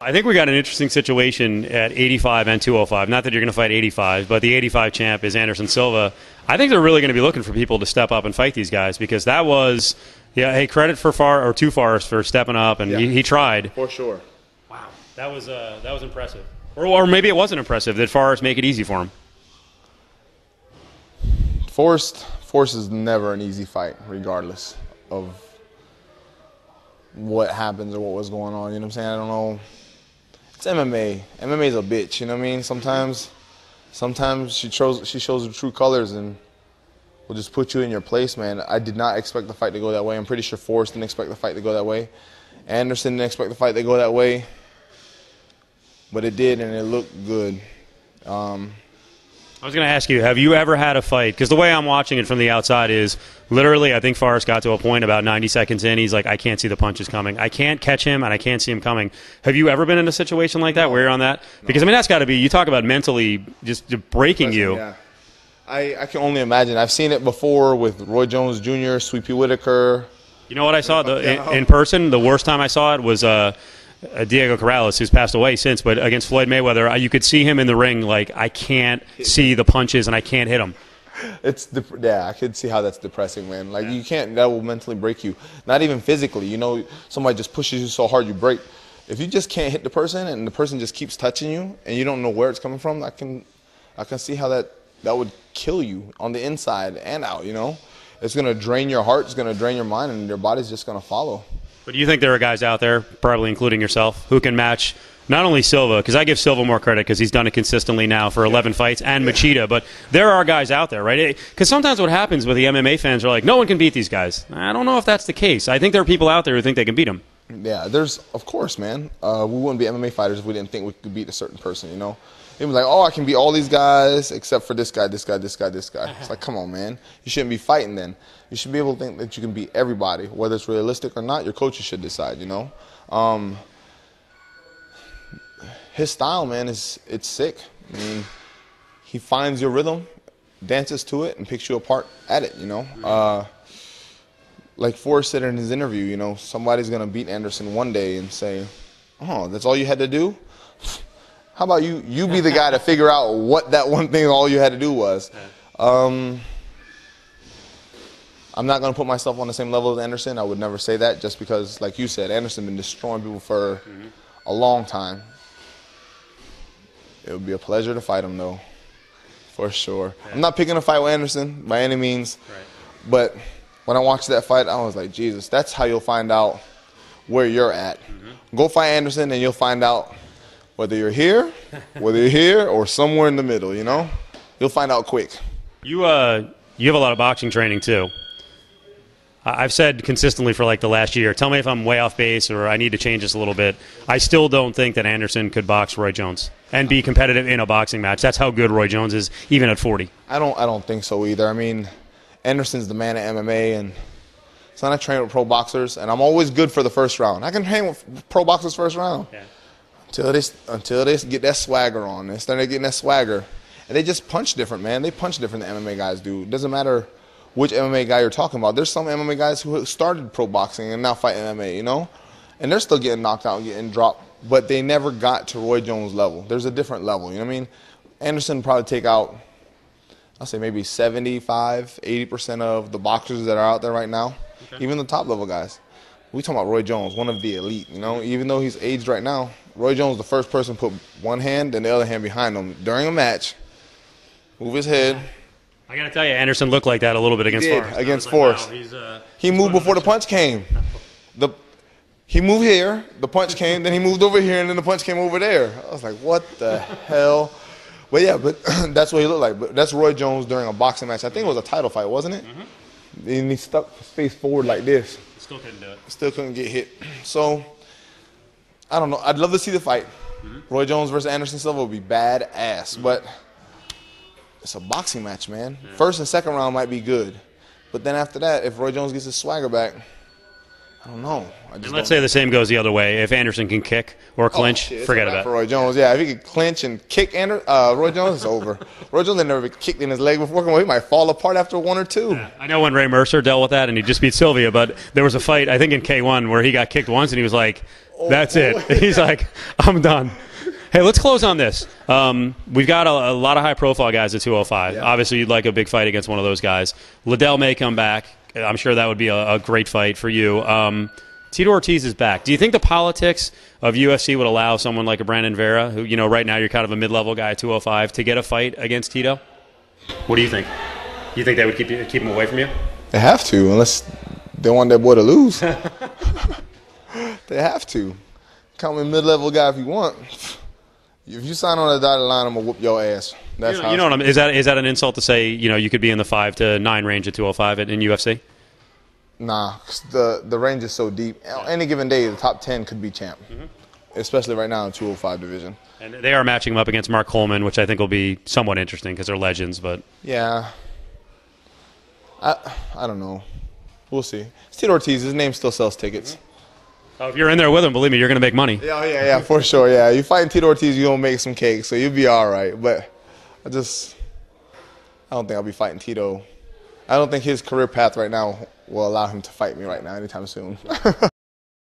I think we got an interesting situation at 85 and 205. Not that you're going to fight 85, but the 85 champ is Anderson Silva. I think they're really going to be looking for people to step up and fight these guys because that was, yeah, hey, credit for Forrest for stepping up, and he tried. For sure. Wow. That was impressive. Or maybe it wasn't impressive. Did Forrest make it easy for him? Forrest is never an easy fight, regardless of what happens or what was going on. You know what I'm saying? I don't know. It's MMA. MMA is a bitch. You know what I mean? Sometimes she shows her true colors and will just put you in your place, man. I did not expect the fight to go that way. I'm pretty sure Forrest didn't expect the fight to go that way. Anderson didn't expect the fight to go that way. But it did, and it looked good. I was going to ask you, have you ever had a fight? Because the way I'm watching it from the outside is literally, I think Forrest got to a point about 90 seconds in. He's like, I can't see the punches coming. I can't catch him, and I can't see him coming. Have you ever been in a situation like that where you're on that? Because, I mean, that's got to be, you talk about mentally just breaking you. Yeah. I can only imagine. I've seen it before with Roy Jones Jr., Sweet Pea Whitaker. You know what I saw in person? The worst time I saw it was Diego Corrales, who's passed away since, but against Floyd Mayweather, you could see him in the ring like, I can't see the punches and I can't hit him. I could see how that's depressing, man. Like, you can't, that will mentally break you. Not even physically, you know, somebody just pushes you so hard you break. If you just can't hit the person and the person just keeps touching you and you don't know where it's coming from, I can see how that would kill you on the inside and out, you know. It's going to drain your heart, it's going to drain your mind, and your body's just going to follow. But do you think there are guys out there, probably including yourself, who can match not only Silva, because I give Silva more credit because he's done it consistently now for 11 fights, and Machida, but there are guys out there, right? Because sometimes what happens with the MMA fans are like, no one can beat these guys. I don't know if that's the case. I think there are people out there who think they can beat them. Yeah, of course, man. We wouldn't be MMA fighters if we didn't think we could beat a certain person, you know? It was like, oh, I can beat all these guys except for this guy, this guy, this guy, this guy. It's like, come on, man. You shouldn't be fighting then. You should be able to think that you can beat everybody. Whether it's realistic or not, your coaches should decide, you know? His style, man, it's sick. I mean, he finds your rhythm, dances to it, and picks you apart at it, you know? Like Forrest said in his interview, you know, somebody's going to beat Anderson one day and say, oh, that's all you had to do? How about you be the guy to figure out what that one thing all you had to do was? I'm not going to put myself on the same level as Anderson. I would never say that just because, like you said, Anderson been destroying people for a long time. It would be a pleasure to fight him, though, for sure. Yeah. I'm not picking a fight with Anderson by any means, but when I watched that fight, I was like, Jesus, that's how you'll find out where you're at. Go fight Anderson and you'll find out whether you're here, or somewhere in the middle, you know? You'll find out quick. You have a lot of boxing training, too. I've said consistently for like the last year, tell me if I'm way off base or I need to change this a little bit. I still don't think that Anderson could box Roy Jones and be competitive in a boxing match. That's how good Roy Jones is, even at 40. I don't think so either. I mean, Anderson's the man at MMA, and so I train with pro boxers, and I'm always good for the first round. I can train with pro boxers first round. Yeah. Until they get that swagger on. They start getting that swagger. And they just punch different, man. They punch different than MMA guys do. It doesn't matter which MMA guy you're talking about. There's some MMA guys who started pro boxing and now fight MMA, you know? And they're still getting knocked out and getting dropped, but they never got to Roy Jones' level. There's a different level, you know what I mean? Anderson probably take out, I'll say maybe 75, 80% of the boxers that are out there right now, even the top level guys. We talking about Roy Jones, one of the elite, you know? Even though he's aged right now, Roy Jones the first person to put one hand and the other hand behind him during a match, move his head. I got to tell you, Anderson looked like that a little bit against Forrest. Against Forrest. Wow, he moved before the punch came. He moved here, the punch came, then he moved over here, and then the punch came over there. I was like, what the hell? But yeah, but that's what he looked like. But that's Roy Jones during a boxing match. I think it was a title fight, wasn't it? And he stuck his face forward like this. Still couldn't do it. Still couldn't get hit. So, I don't know. I'd love to see the fight. Roy Jones versus Anderson Silva would be badass. But it's a boxing match, man. First and second round might be good. But then after that, if Roy Jones gets his swagger back, I don't know. And let's say the same goes the other way. If Anderson can kick or clinch, forget about it. For Roy Jones, yeah. If he could clinch and kick Roy Jones, it's over. Roy Jones had never been kicked in his leg before. He might fall apart after one or two. Yeah. I know when Ray Mercer dealt with that and he just beat Sylvia, but there was a fight, I think in K1, where he got kicked once and he was like, that's it. He's like, I'm done. Hey, let's close on this. We've got a lot of high-profile guys at 205. Yeah. Obviously, you'd like a big fight against one of those guys. Liddell may come back. I'm sure that would be a great fight for you. Tito Ortiz is back. Do you think the politics of UFC would allow someone like a Brandon Vera, who, right now you're kind of a mid-level guy at 205, to get a fight against Tito? What do you think? You think they would keep him away from you? They have to, unless they want that boy to lose. They have to. Call me a mid-level guy if you want. If you sign on the dotted line, I'm going to whoop your ass. That's you know what I mean? Is that an insult to say, you could be in the 5 to 9 range at 205 in UFC? Nah, the range is so deep. Any given day, the top 10 could be champ, especially right now in 205 division. And they are matching him up against Mark Coleman, which I think will be somewhat interesting because they're legends. But yeah, I don't know. We'll see. Tito Ortiz, his name still sells tickets. Oh, if you're in there with him, believe me, you're going to make money. Yeah, for sure. Yeah, you fighting Tito Ortiz, you're going to make some cake, so you'll be all right. But I don't think I'll be fighting Tito. I don't think his career path right now will allow him to fight me right now anytime soon.